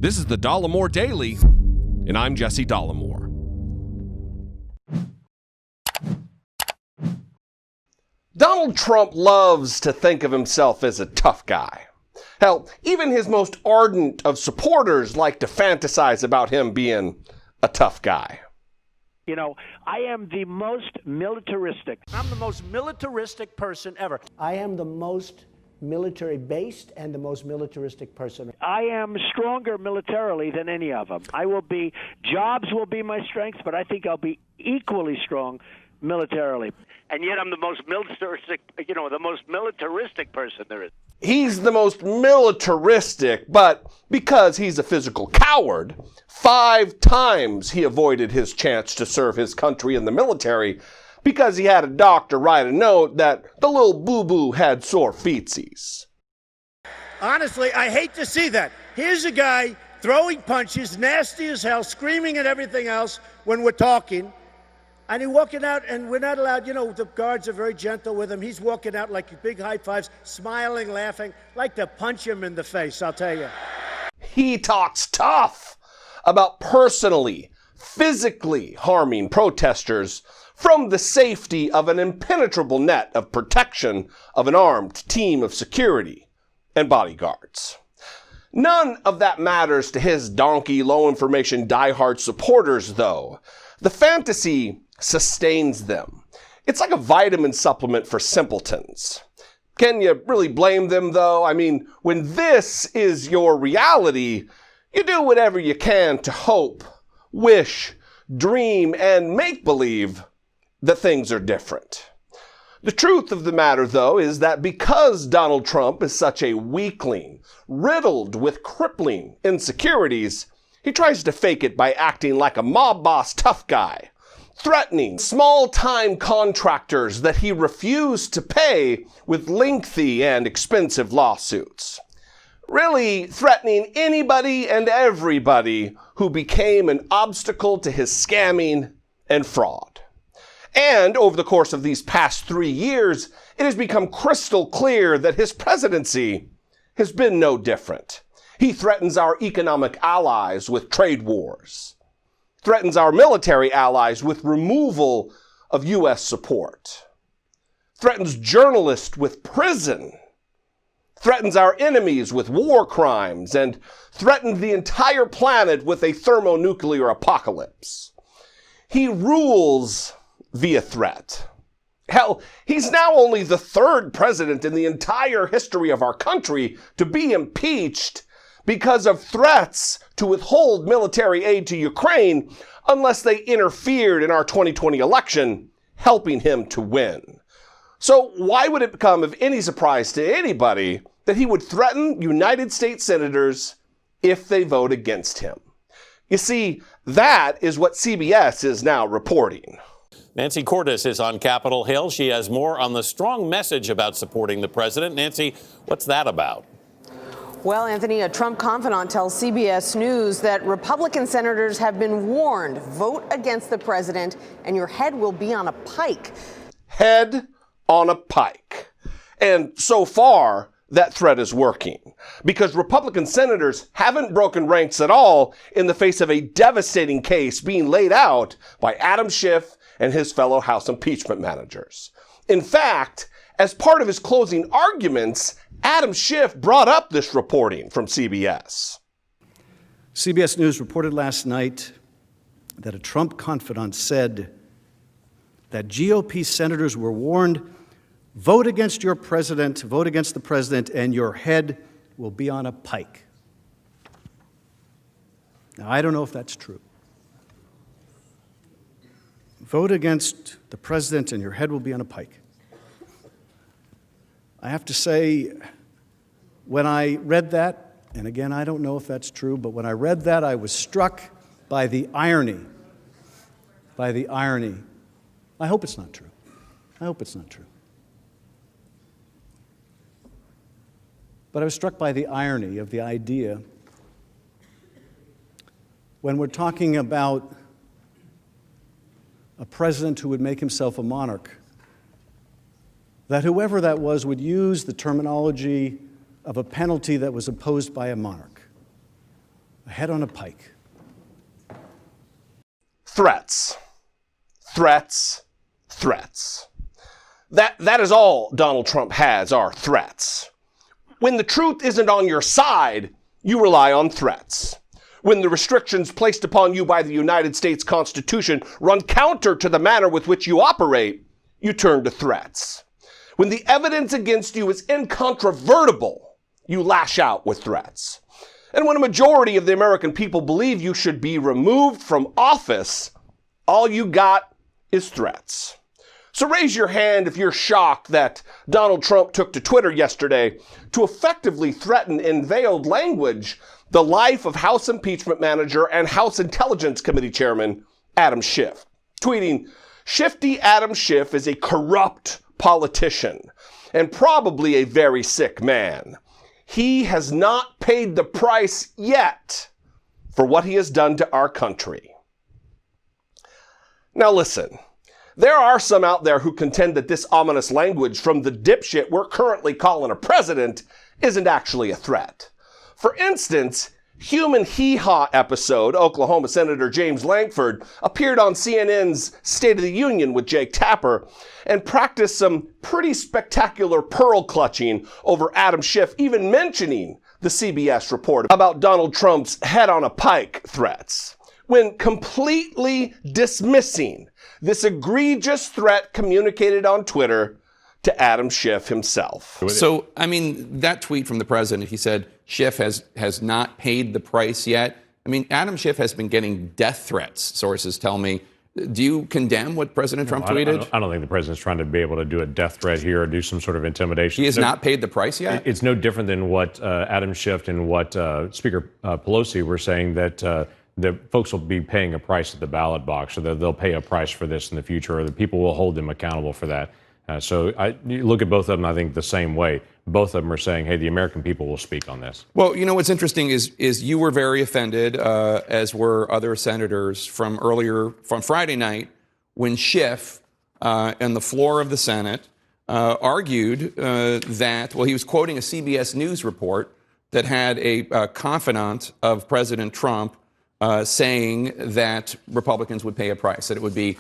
This is the Dollemore Daily, and I'm Jesse Dollemore. Donald Trump loves to think of himself as a tough guy. Hell, even his most ardent of supporters like to fantasize about him being a tough guy. You know, I am the most militaristic. I'm the most militaristic person ever. I am the most military-based and the most militaristic person. I am stronger militarily than any of them. Jobs will be my strength, but I think I'll be equally strong militarily. And yet I'm the most militaristic person there is. He's the most militaristic, but because he's a physical coward, 5 times he avoided his chance to serve his country in the military because he had a doctor write a note that the little boo-boo had sore feetsies. Honestly, I hate to see that. Here's a guy throwing punches, nasty as hell, screaming and everything else when we're talking. And he's walking out, and we're not allowed, the guards are very gentle with him. He's walking out like big high fives, smiling, laughing. Like to punch him in the face, I'll tell you. He talks tough about personally, physically harming protesters from the safety of an impenetrable net of protection of an armed team of security and bodyguards. None of that matters to his donkey, low-information, diehard supporters, though. The fantasy sustains them. It's like a vitamin supplement for simpletons. Can you really blame them, though? I mean, when this is your reality, you do whatever you can to hope, wish, dream, and make believe that things are different. The truth of the matter, though, is that because Donald Trump is such a weakling, riddled with crippling insecurities, he tries to fake it by acting like a mob boss tough guy, threatening small-time contractors that he refused to pay with lengthy and expensive lawsuits. Really threatening anybody and everybody who became an obstacle to his scamming and fraud. And over the course of these past 3 years, it has become crystal clear that his presidency has been no different. He threatens our economic allies with trade wars, threatens our military allies with removal of U.S. support, threatens journalists with prison, threatens our enemies with war crimes, and threatened the entire planet with a thermonuclear apocalypse. He rules via threat. Hell, he's now only the 3rd president in the entire history of our country to be impeached because of threats to withhold military aid to Ukraine unless they interfered in our 2020 election, helping him to win. So why would it come of any surprise to anybody that he would threaten United States senators if they vote against him? You see, that is what CBS is now reporting. Nancy Cordes is on Capitol Hill. She has more on the strong message about supporting the president. Nancy, what's that about? Well, Anthony, a Trump confidant tells CBS News that Republican senators have been warned, vote against the president and your head will be on a pike. Head on a pike. And so far, that threat is working because Republican senators haven't broken ranks at all in the face of a devastating case being laid out by Adam Schiff and his fellow House impeachment managers. In fact, as part of his closing arguments, Adam Schiff brought up this reporting from CBS. CBS News reported last night that a Trump confidant said that GOP senators were warned, vote against your president, vote against the president, and your head will be on a pike. Now, I don't know if that's true. Vote against the president and your head will be on a pike. I have to say, when I read that, and again, I don't know if that's true, but when I read that, I was struck by the irony. By the irony. I hope it's not true. I hope it's not true. But I was struck by the irony of the idea when we're talking about a president who would make himself a monarch, that whoever that was would use the terminology of a penalty that was imposed by a monarch. a head on a pike. Threats. Threats. Threats. That is all Donald Trump has, are threats. When the truth isn't on your side, you rely on threats. When the restrictions placed upon you by the United States Constitution run counter to the manner with which you operate, you turn to threats. When the evidence against you is incontrovertible, you lash out with threats. And when a majority of the American people believe you should be removed from office, all you got is threats. So raise your hand if you're shocked that Donald Trump took to Twitter yesterday to effectively threaten in veiled language the life of House Impeachment Manager and House Intelligence Committee Chairman Adam Schiff, tweeting, "Shifty Adam Schiff is a corrupt politician and probably a very sick man. He has not paid the price yet for what he has done to our country." Now listen. There are some out there who contend that this ominous language from the dipshit we're currently calling a president isn't actually a threat. For instance, Human Hee-Haw episode, Oklahoma Senator James Lankford appeared on CNN's State of the Union with Jake Tapper and practiced some pretty spectacular pearl clutching over Adam Schiff, even mentioning the CBS report about Donald Trump's head on a pike threats, when completely dismissing this egregious threat communicated on Twitter to Adam Schiff himself. So, I mean, that tweet from the president, he said Schiff has not paid the price yet. I mean, Adam Schiff has been getting death threats, sources tell me. Do you condemn what President Trump tweeted? I don't think the president's trying to be able to do a death threat here or do some sort of intimidation. He has not paid the price yet? It's no different than what Adam Schiff and what Speaker Pelosi were saying, that the folks will be paying a price at the ballot box, or that they'll pay a price for this in the future, or the people will hold them accountable for that. So you look at both of them, I think, the same way. Both of them are saying, hey, the American people will speak on this. Well, you know, what's interesting is you were very offended, as were other senators, from Friday night, when Schiff, on the floor of the Senate, argued that, well, he was quoting a CBS News report that had a confidant of President Trump saying that Republicans would pay a price, that it would be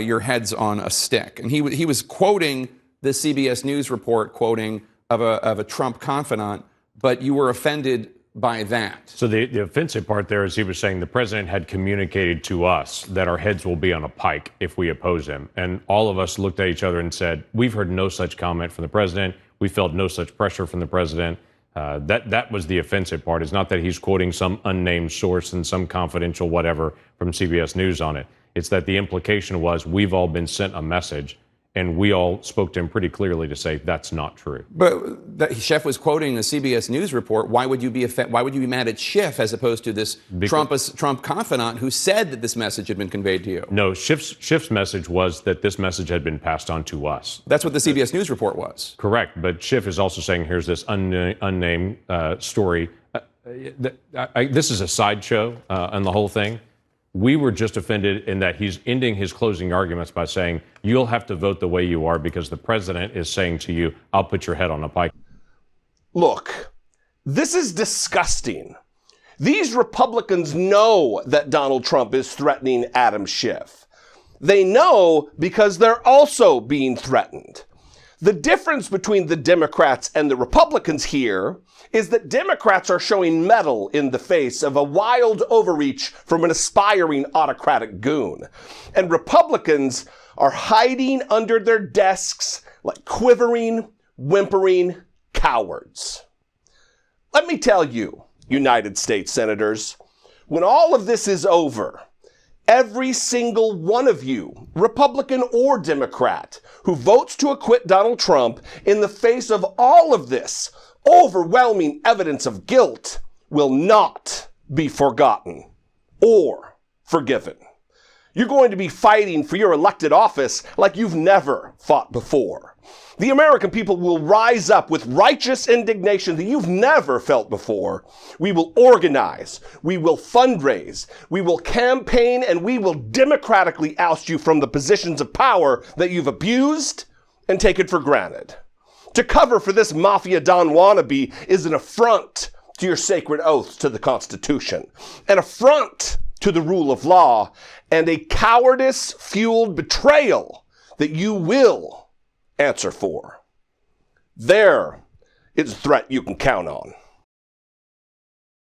your heads on a stick. And he was quoting the CBS News report, quoting of a Trump confidant, but you were offended by that. So the offensive part there is he was saying the president had communicated to us that our heads will be on a pike if we oppose him. And all of us looked at each other and said, we've heard no such comment from the president. We felt no such pressure from the president. That was the offensive part. It's not that he's quoting some unnamed source and some confidential whatever from CBS News on it. It's that the implication was we've all been sent a message, and we all spoke to him pretty clearly to say that's not true. But Schiff was quoting a CBS News report. Why would you be mad at Schiff as opposed to this Trump confidant who said that this message had been conveyed to you? No, Schiff's message was that this message had been passed on to us. That's what the CBS News report was. Correct, but Schiff is also saying here's this unnamed story. This is a sideshow on the whole thing. We were just offended in that he's ending his closing arguments by saying, you'll have to vote the way you are because the president is saying to you, I'll put your head on a pike. Look, this is disgusting. These Republicans know that Donald Trump is threatening Adam Schiff. They know because they're also being threatened. The difference between the Democrats and the Republicans here is that Democrats are showing mettle in the face of a wild overreach from an aspiring autocratic goon. And Republicans are hiding under their desks like quivering, whimpering cowards. Let me tell you, United States senators, when all of this is over, every single one of you, Republican or Democrat, who votes to acquit Donald Trump in the face of all of this overwhelming evidence of guilt will not be forgotten or forgiven. You're going to be fighting for your elected office like you've never fought before. The American people will rise up with righteous indignation that you've never felt before. We will organize, we will fundraise, we will campaign, and we will democratically oust you from the positions of power that you've abused and taken for granted. To cover for this Mafia Don wannabe is an affront to your sacred oaths to the Constitution, an affront to the rule of law, and a cowardice-fueled betrayal that you will answer for. There is a threat you can count on.